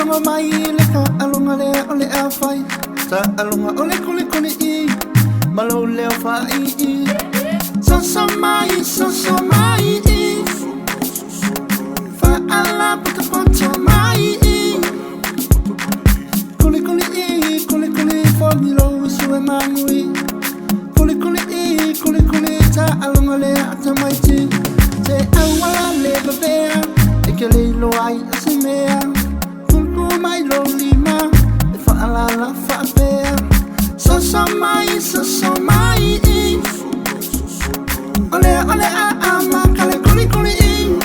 Alonga mai leka, alonga lea ole awhai. Ta alonga ole kule kule I, malo leo whai I. So mai I. Fa ala puta poto mai I. Kule kule for me lo sue mangui. Kule ta alonga lea ata mai ti. Te awala le bebea, eke le lo ai asimea. Mai lo lima, e fa ala fa bea. So mai I. Ole a ma kale kuli I.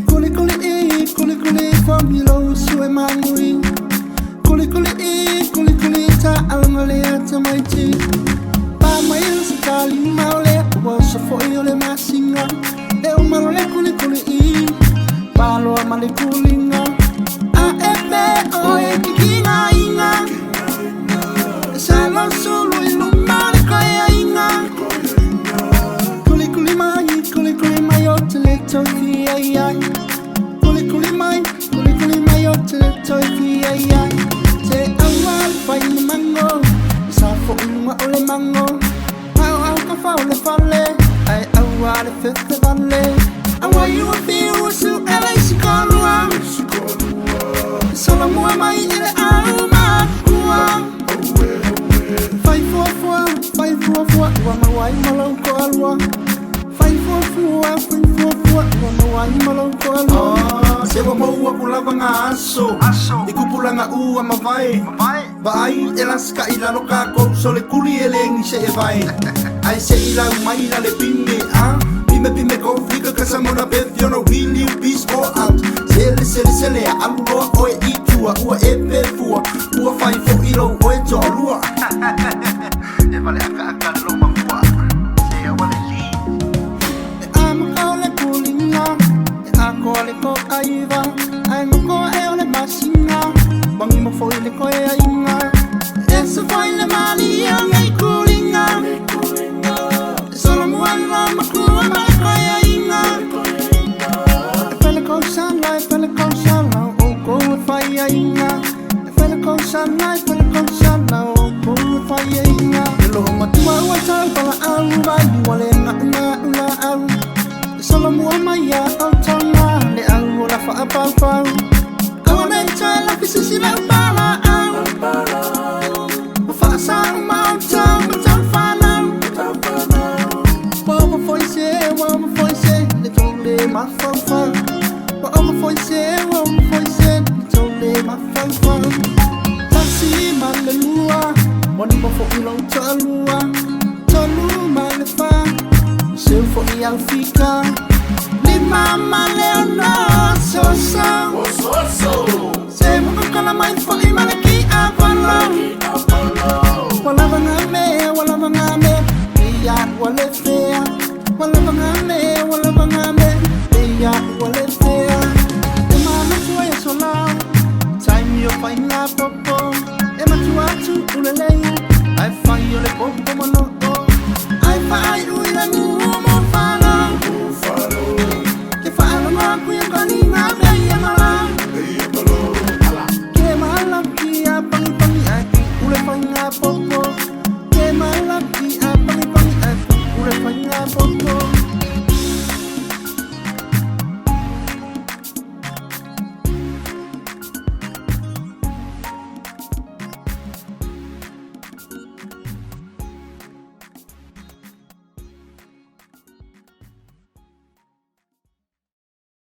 Kuli for me lo sue mangui. Kuli ta alonga le ata mai ti. Pa mai sekali maule, wa so fo ole masinga. E o malole kuli I. Pa lo amale kulinga. Oe kikinga inga Salo solo ilumare kaya inga Kuli mai otele toki ai ai Kuli mai otele toki ai ai Te awal fai ni mango Safo ilunga ole mango Au ka fa ole fale Ai awal fete vale Awa you feel so elasi kolua Solo mua mai ele alma kua Fai fua Wa mawai malong ko alwa Fai fua Wa mawai malong ko alwa Sewa maua kulava nga aso Ikupula nga ua mawai Vai elas ka ilalo kako Sole kuli elengi se e vai Ai se ilau mai la le pime Pime konflika kasamona beth Yono wili peace or out Sele alua oe itua Ua epe fua Ua fai fo ilo oe tolua E vale aka loma fua E wale li E amaka ole kulinga E ako ole ko aiva Ai moko e ole masinga Wangi mo fo ile ko e ainga E se fo ile mali ngai kulinga E solo muana makua mai ko e ainga Fele con sana, o go fai ainga. Fele con sana, o go fai ainga. Lo matua wa tal pala au vai wale na au. Solo mua mai ya au tona, le au la fa pa. Awana tai la fisisi la pala au. Fa sa mountain, but fa now. Wa foi se, le tole ma fa. Wa foi se, tole ma fa. Tasi malua, wani mo fo ilo talua. Tolu malefa, se fo I alfika. Lima maleona sosa. Se mo kala mai fo I malaki apalo. Wala vanga me, iya wale fe.